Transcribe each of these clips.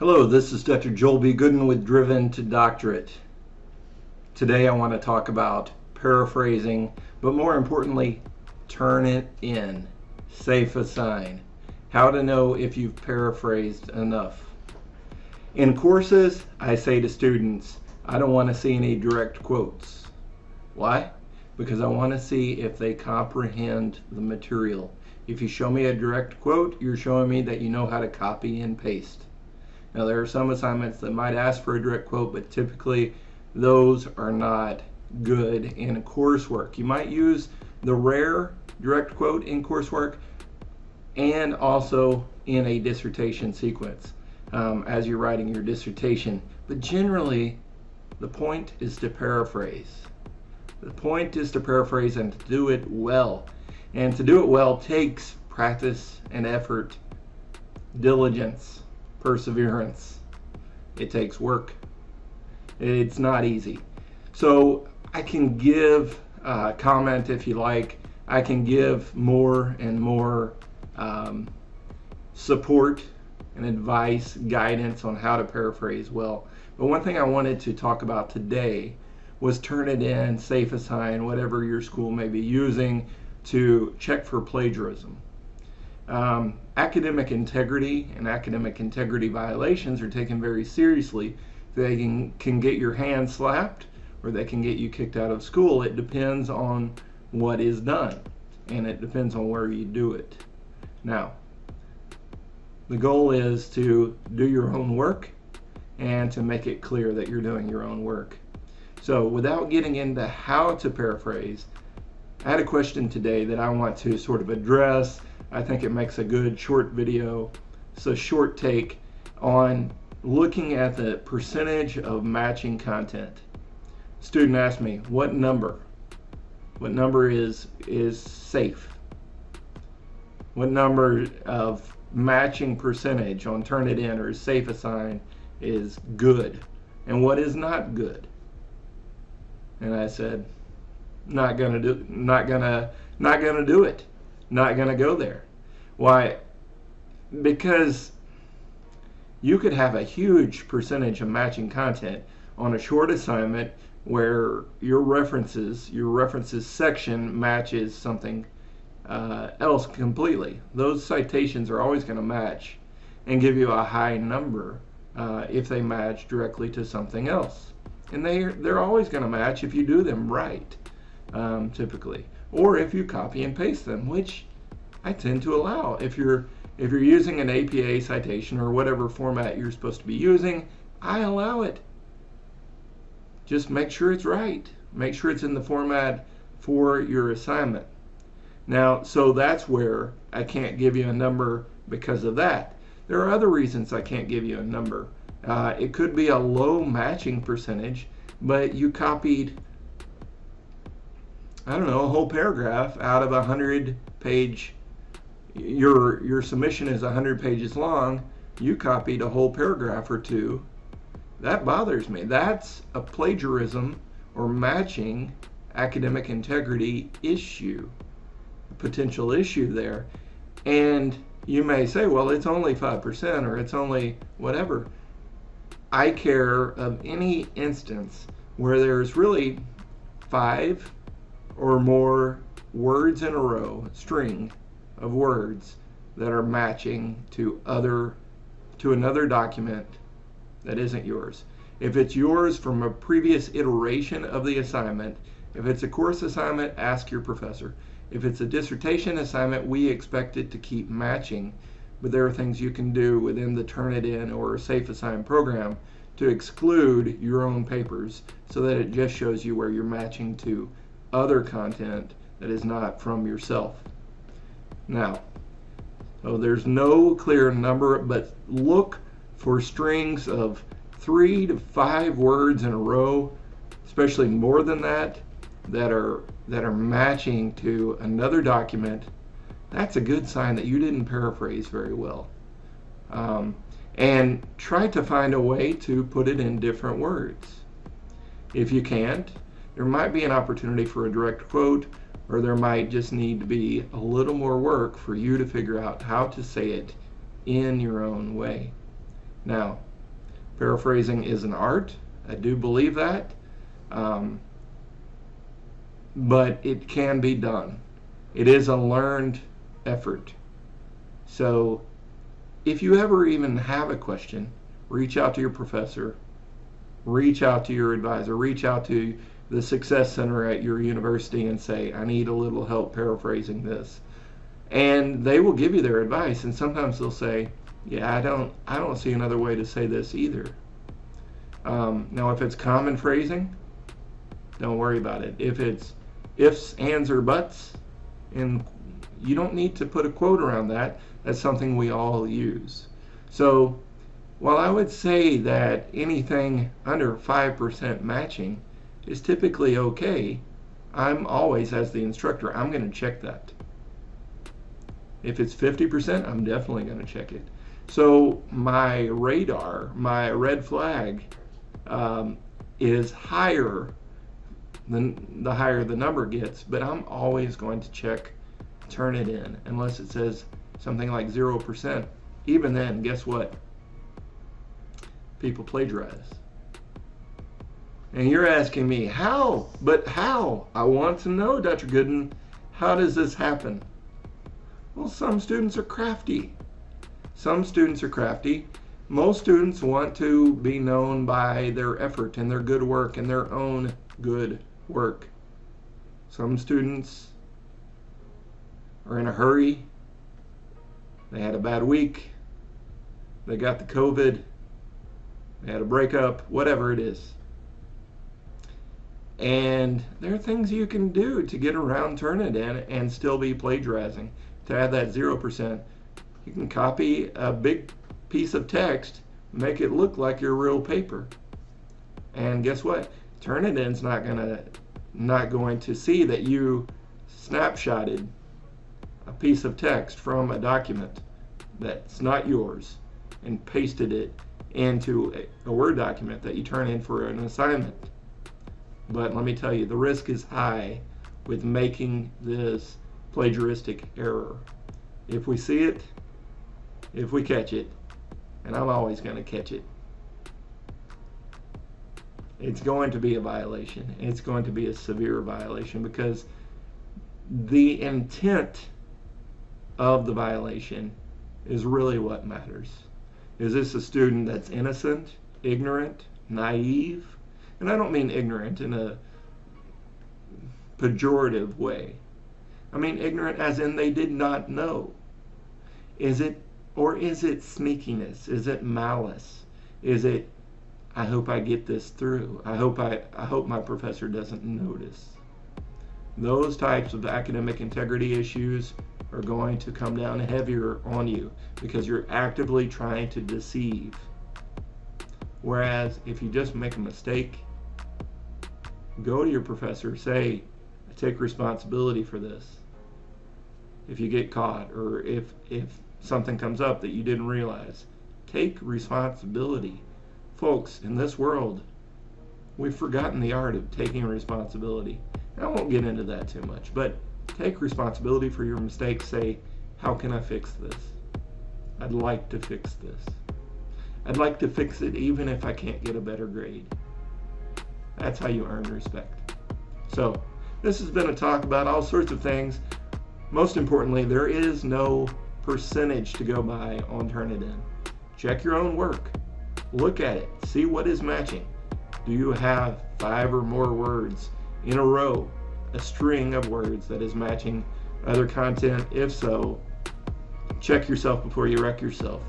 Hello, this is Dr. Joel B. Goodin with Driven to Doctorate. Today I want to talk about paraphrasing, but more importantly, turn it in. Safe assign. How to know if you've paraphrased enough. In courses, I say to students, I don't want to see any direct quotes. Why? Because I want to see if they comprehend the material. If you show me a direct quote, you're showing me that you know how to copy and paste. Now, there are some assignments that might ask for a direct quote, but typically those are not good in coursework. You might use the rare direct quote in coursework and also in a dissertation sequence as you're writing your dissertation. But generally, the point is to paraphrase. The point is to paraphrase and to do it well. And to do it well takes practice and effort, diligence, perseverance. It takes work. It's not easy. So I can give comment if you like. I can give more and more support and advice, guidance on how to paraphrase well. But one thing I wanted to talk about today was turn it in, safe assign, whatever your school may be using to check for plagiarism. Academic integrity and academic integrity violations are taken very seriously. They can get your hand slapped or they can get you kicked out of school. It depends on what is done and it depends on where you do it. Now, the goal is to do your own work and to make it clear that you're doing your own work. So without getting into how to paraphrase, I had a question today that I want to sort of address. I think it makes a good short video. It's a short take on looking at the percentage of matching content. Student asked me, what number is safe? What number of matching percentage on Turnitin or safe assign is good? And what is not good? And I said, not gonna do it. Not gonna go there. Why? Because you could have a huge percentage of matching content on a short assignment where your references section matches something else completely. Those citations are always going to match and give you a high number if they match directly to something else. And they're always going to match if you do them right. Typically, or if you copy and paste them, which I tend to allow. If you're using an APA citation or whatever format you're supposed to be using, I allow it. Just make sure it's right. Make sure it's in the format for your assignment. Now, so that's where I can't give you a number because of that. There are other reasons I can't give you a number. It could be a low matching percentage, but you copied, I don't know, a whole paragraph out of a 100-page, your submission is 100 pages long, you copied a whole paragraph or two. That bothers me. That's a plagiarism or matching academic integrity issue, a potential issue there. And you may say, well, it's only 5% or it's only whatever. I care of any instance where there's really 5 or more words in a row, string of words that are matching to another document that isn't yours. If it's yours from a previous iteration of the assignment, if it's a course assignment, ask your professor. If it's a dissertation assignment, we expect it to keep matching, but there are things you can do within the Turnitin or Safe Assign program to exclude your own papers so that it just shows you where you're matching to other content that is not from yourself. Now, so there's no clear number, but look for strings of 3 to 5 words in a row, especially more than that, that are matching to another document. That's a good sign that you didn't paraphrase very well. And try to find a way to put it in different words. If you can't, there might be an opportunity for a direct quote, or there might just need to be a little more work for you to figure out how to say it in your own way. Now, Paraphrasing is an art. I do believe that. But it can be done. It is a learned effort. So if you ever even have a question, reach out to your professor, reach out to your advisor, reach out to the Success Center at your university and say, I need a little help paraphrasing this. And they will give you their advice, and sometimes they'll say, yeah, I don't see another way to say this either. Now if it's common phrasing, don't worry about it. If it's ifs, ands, or buts, and you don't need to put a quote around that, that's something we all use. So while I would say that anything under 5% matching is typically okay, I'm always, as the instructor, I'm going to check that. If it's 50%, I'm definitely going to check it. So my radar, my red flag, is higher than the higher the number gets, but I'm always going to check Turnitin unless it says something like 0%. Even then, guess what? People plagiarize. And you're asking me, how? But how? I want to know, Dr. Goodin, how does this happen? Well, some students are crafty. Some students are crafty. Most students want to be known by their effort and their good work and their own good work. Some students are in a hurry. They had a bad week. They got the COVID. They had a breakup, whatever it is. And there are things you can do to get around Turnitin and still be plagiarizing. To add that 0%, you can copy a big piece of text, make it look like your real paper. And guess what? Turnitin's not going to see that you snapshotted a piece of text from a document that's not yours and pasted it into a Word document that you turn in for an assignment. But let me tell you, the risk is high with making this plagiaristic error. If we see it, if we catch it, and I'm always going to catch it, it's going to be a violation. It's going to be a severe violation because the intent of the violation is really what matters. Is this a student that's innocent, ignorant, naive? And I don't mean ignorant in a pejorative way. I mean ignorant as in they did not know. Is it sneakiness? Is it malice? Is it, I hope I get this through. I hope my professor doesn't notice. Those types of academic integrity issues are going to come down heavier on you because you're actively trying to deceive. Whereas if you just make a mistake, go to your professor, say, I take responsibility for this. If you get caught or if something comes up that you didn't realize, take responsibility. Folks, in this world, we've forgotten the art of taking responsibility. And I won't get into that too much, but take responsibility for your mistakes. Say, how can I fix this? I'd like to fix this. I'd like to fix it even if I can't get a better grade. That's how you earn respect. So, this has been a talk about all sorts of things. Most importantly, there is no percentage to go by on Turnitin. Check your own work. Look at it. See what is matching. Do you have 5 or more words in a row, a string of words that is matching other content? If so, check yourself before you wreck yourself.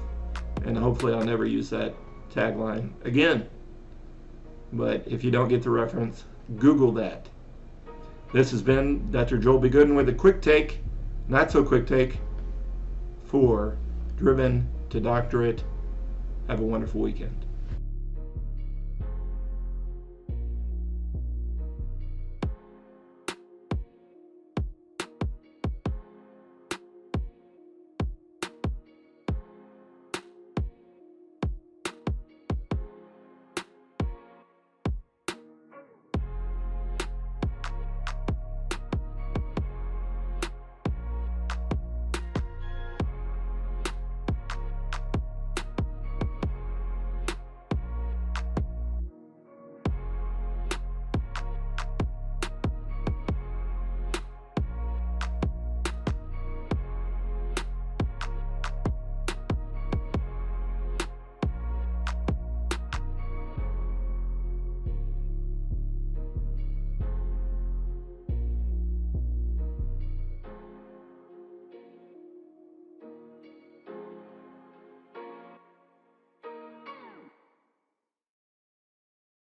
And hopefully I'll never use that tagline again. But if you don't get the reference, Google that. This has been Dr. Joel B. Goodin with a quick take, not so quick take, for Driven to Doctorate. Have a wonderful weekend.